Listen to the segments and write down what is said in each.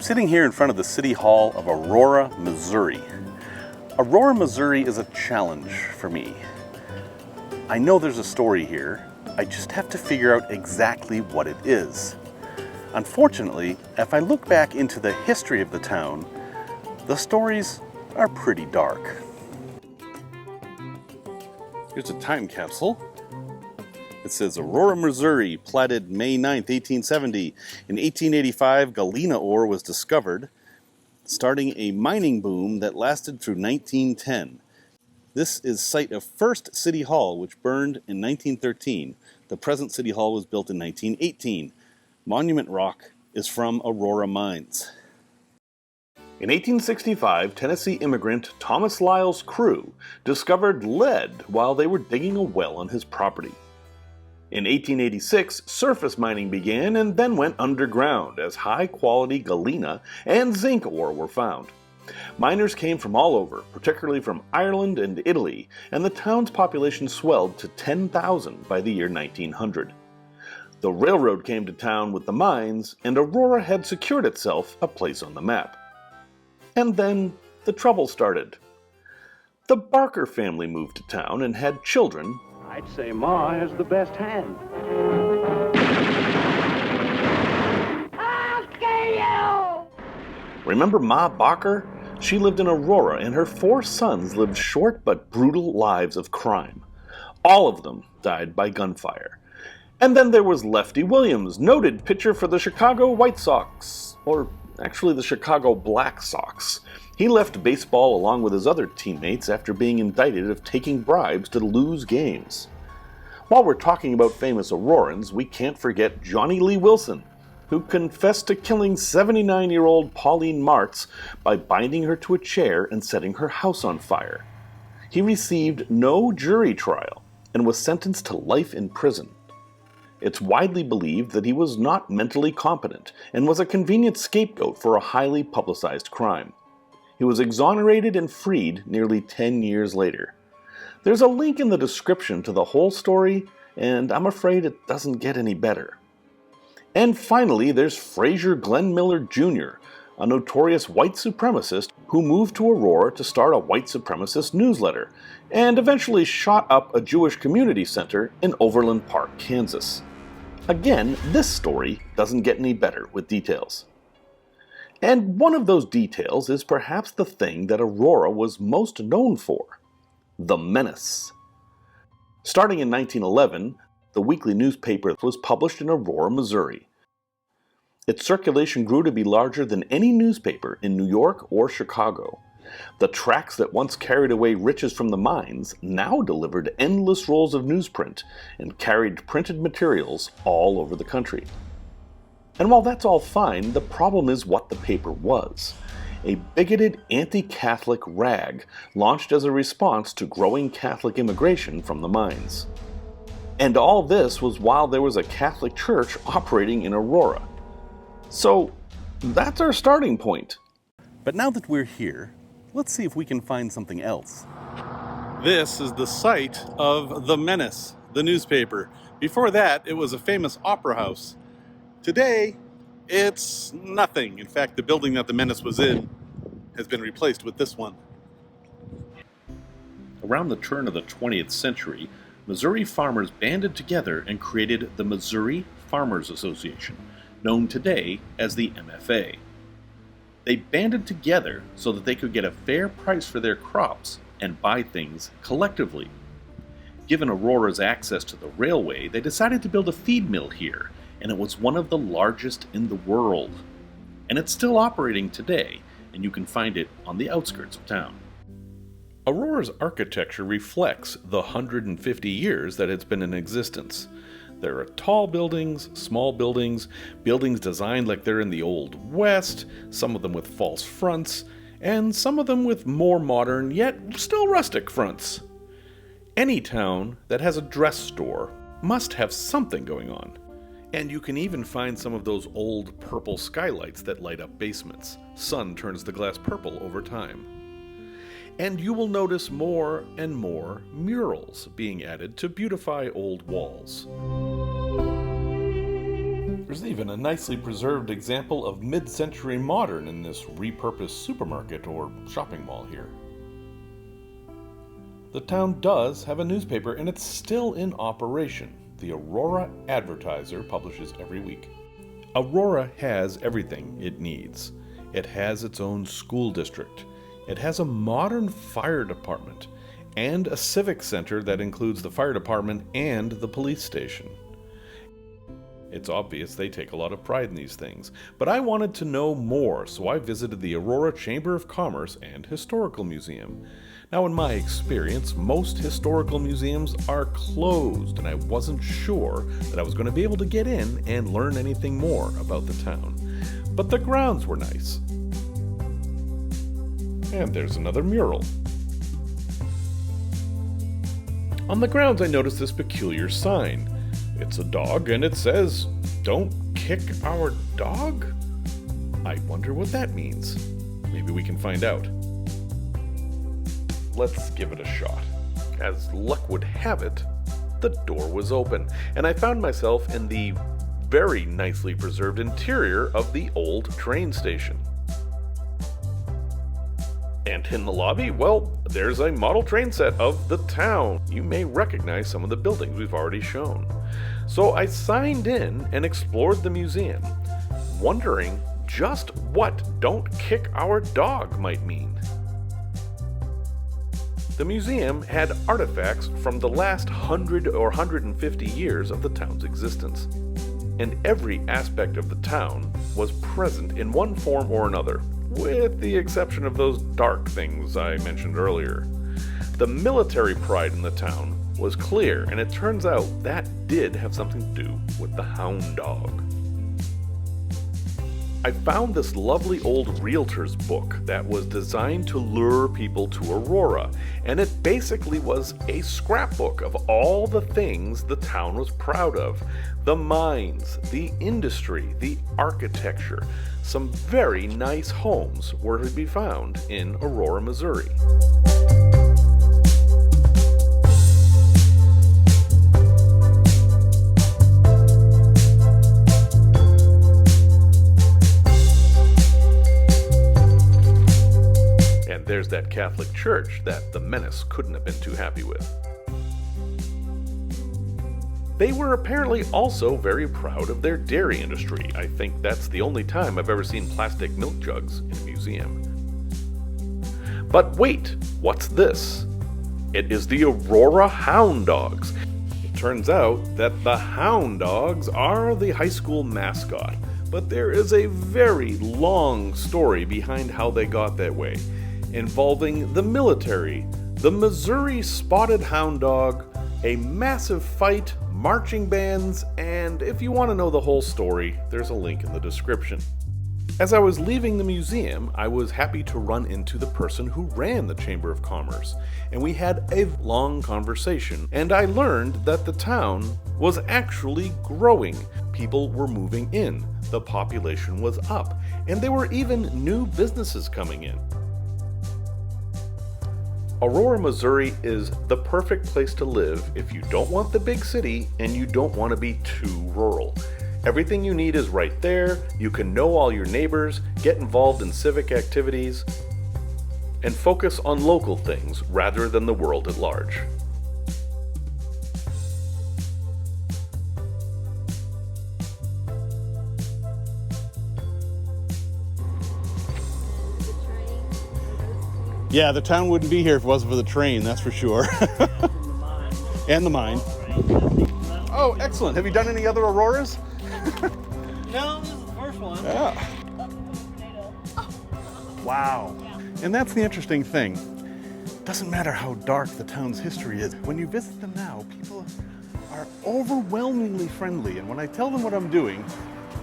sitting here in front of the City Hall of Aurora, Missouri. Aurora, Missouri is a challenge for me. I know there's a story here, I just have to figure out exactly what it is. Unfortunately, if I look back into the history of the town, the stories are pretty dark. Here's a time capsule. It says Aurora, Missouri, platted May 9th, 1870. In 1885, Galena ore was discovered, starting a mining boom that lasted through 1910. This is site of first City Hall, which burned in 1913. The present City Hall was built in 1918. Monument rock is from Aurora mines. In 1865, Tennessee immigrant Thomas Lyle's crew discovered lead while they were digging a well on his property. In 1886, surface mining began and then went underground as high-quality galena and zinc ore were found. Miners came from all over, particularly from Ireland and Italy, and the town's population swelled to 10,000 by the year 1900. The railroad came to town with the mines, and Aurora had secured itself a place on the map. And then the trouble started. The Barker family moved to town and had children. I'd say Ma has the best hand. I'll scare you! Remember Ma Barker? She lived in Aurora, and her 4 sons lived short but brutal lives of crime. All of them died by gunfire. And then there was Lefty Williams, noted pitcher for the Chicago White Sox, or actually the Chicago Black Sox. He left baseball along with his other teammates after being indicted of taking bribes to lose games. While we're talking about famous Aurorans, we can't forget Johnny Lee Wilson, who confessed to killing 79-year-old Pauline Martz by binding her to a chair and setting her house on fire. He received no jury trial and was sentenced to life in prison. It's widely believed that he was not mentally competent and was a convenient scapegoat for a highly publicized crime. He was exonerated and freed nearly 10 years later. There's a link in the description to the whole story, and I'm afraid it doesn't get any better. And finally, there's Fraser Glenn Miller Jr., a notorious white supremacist who moved to Aurora to start a white supremacist newsletter, and eventually shot up a Jewish community center in Overland Park, Kansas. Again, this story doesn't get any better with details. And one of those details is perhaps the thing that Aurora was most known for: the Menace. Starting in 1911, the weekly newspaper was published in Aurora, Missouri. Its circulation grew to be larger than any newspaper in New York or Chicago. The tracks that once carried away riches from the mines now delivered endless rolls of newsprint and carried printed materials all over the country. And while that's all fine, the problem is what the paper was. A bigoted anti-Catholic rag launched as a response to growing Catholic immigration from the mines. And all this was while there was a Catholic church operating in Aurora. So that's our starting point. But now that we're here, let's see if we can find something else. This is the site of the Menace, the newspaper. Before that, it was a famous opera house. Today, it's nothing. In fact, the building that the Menace was in has been replaced with this one. Around the turn of the 20th century, Missouri farmers banded together and created the Missouri Farmers Association, known today as the MFA. They banded together so that they could get a fair price for their crops and buy things collectively. Given Aurora's access to the railway, they decided to build a feed mill here, and it was one of the largest in the world. And it's still operating today, and you can find it on the outskirts of town. Aurora's architecture reflects the 150 years that it's been in existence. There are tall buildings, small buildings, buildings designed like they're in the Old West, some of them with false fronts, and some of them with more modern, yet still rustic fronts. Any town that has a dress store must have something going on. And you can even find some of those old purple skylights that light up basements. Sun turns the glass purple over time. And you will notice more and more murals being added to beautify old walls. There's even a nicely preserved example of mid-century modern in this repurposed supermarket or shopping mall here. The town does have a newspaper, and it's still in operation. The Aurora Advertiser publishes every week. Aurora has everything it needs. It has its own school district. It has a modern fire department and a civic center that includes the fire department and the police station. It's obvious they take a lot of pride in these things, but I wanted to know more, so I visited the Aurora Chamber of Commerce and Historical Museum. Now, in my experience, most historical museums are closed, and I wasn't sure that I was going to be able to get in and learn anything more about the town. But the grounds were nice. And there's another mural. On the grounds, I noticed this peculiar sign. It's a dog, and it says, "Don't kick our dog?" I wonder what that means. Maybe we can find out. Let's give it a shot. As luck would have it, the door was open, and I found myself in the very nicely preserved interior of the old train station. And in the lobby, well, there's a model train set of the town. You may recognize some of the buildings we've already shown. So I signed in and explored the museum, wondering just what "Don't Kick Our Dog" might mean. The museum had artifacts from the last 100 or 150 years of the town's existence, and every aspect of the town was present in one form or another, with the exception of those dark things I mentioned earlier. The military pride in the town was clear, and it turns out that did have something to do with the Houn dog. I found this lovely old realtor's book that was designed to lure people to Aurora, and it basically was a scrapbook of all the things the town was proud of. The mines, the industry, the architecture. Some very nice homes were to be found in Aurora, Missouri. There's that Catholic church that the Menace couldn't have been too happy with. They were apparently also very proud of their dairy industry. I think that's the only time I've ever seen plastic milk jugs in a museum. But wait, what's this? It is the Aurora Hound Dogs. It turns out that the Hound Dogs are the high school mascot, but there is a very long story behind how they got that way, involving the military, the Missouri Spotted Hound Dog, a massive fight, marching bands, and if you want to know the whole story, there's a link in the description. As I was leaving the museum, I was happy to run into the person who ran the Chamber of Commerce, and we had a long conversation, and I learned that the town was actually growing. People were moving in, the population was up, and there were even new businesses coming in. Aurora, Missouri is the perfect place to live if you don't want the big city and you don't want to be too rural. Everything you need is right there. You can know all your neighbors, get involved in civic activities, and focus on local things rather than the world at large. Yeah, the town wouldn't be here if it wasn't for the train, that's for sure. And the mine. Oh, excellent. Have you done any other Auroras? No, this is the first one. Yeah. Wow. And that's the interesting thing. Doesn't matter how dark the town's history is. When you visit them now, people are overwhelmingly friendly. And when I tell them what I'm doing,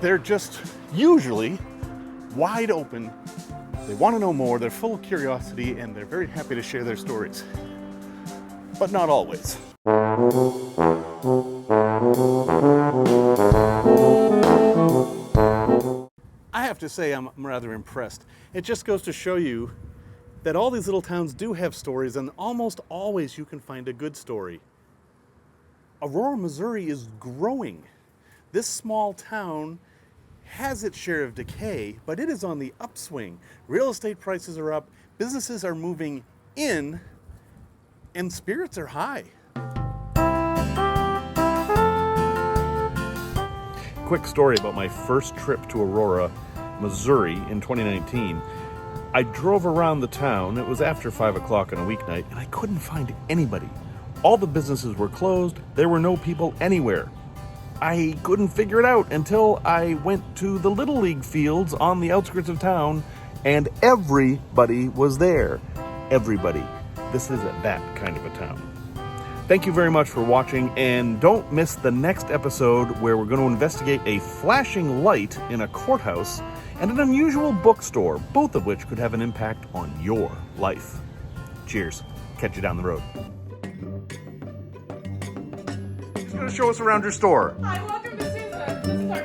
they're just usually wide open. They want to know more, they're full of curiosity, and they're very happy to share their stories. But not always. I have to say I'm rather impressed. It just goes to show you that all these little towns do have stories, and almost always you can find a good story. Aurora, Missouri is growing. This small town has its share of decay, but it is on the upswing. Real estate prices are up, businesses are moving in, and spirits are high. Quick story about my first trip to Aurora, Missouri in 2019. I drove around the town. It was after 5 o'clock on a weeknight, and I couldn't find anybody. All the businesses were closed. There were no people anywhere. I couldn't figure it out until I went to the Little League fields on the outskirts of town, and everybody was there. Everybody. This is that kind of a town. Thank you very much for watching, and don't miss the next episode where we're going to investigate a flashing light in a courthouse and an unusual bookstore, both of which could have an impact on your life. Cheers. Catch you down the road. Who's going to show us around your store? Hi, welcome to Susan. This is our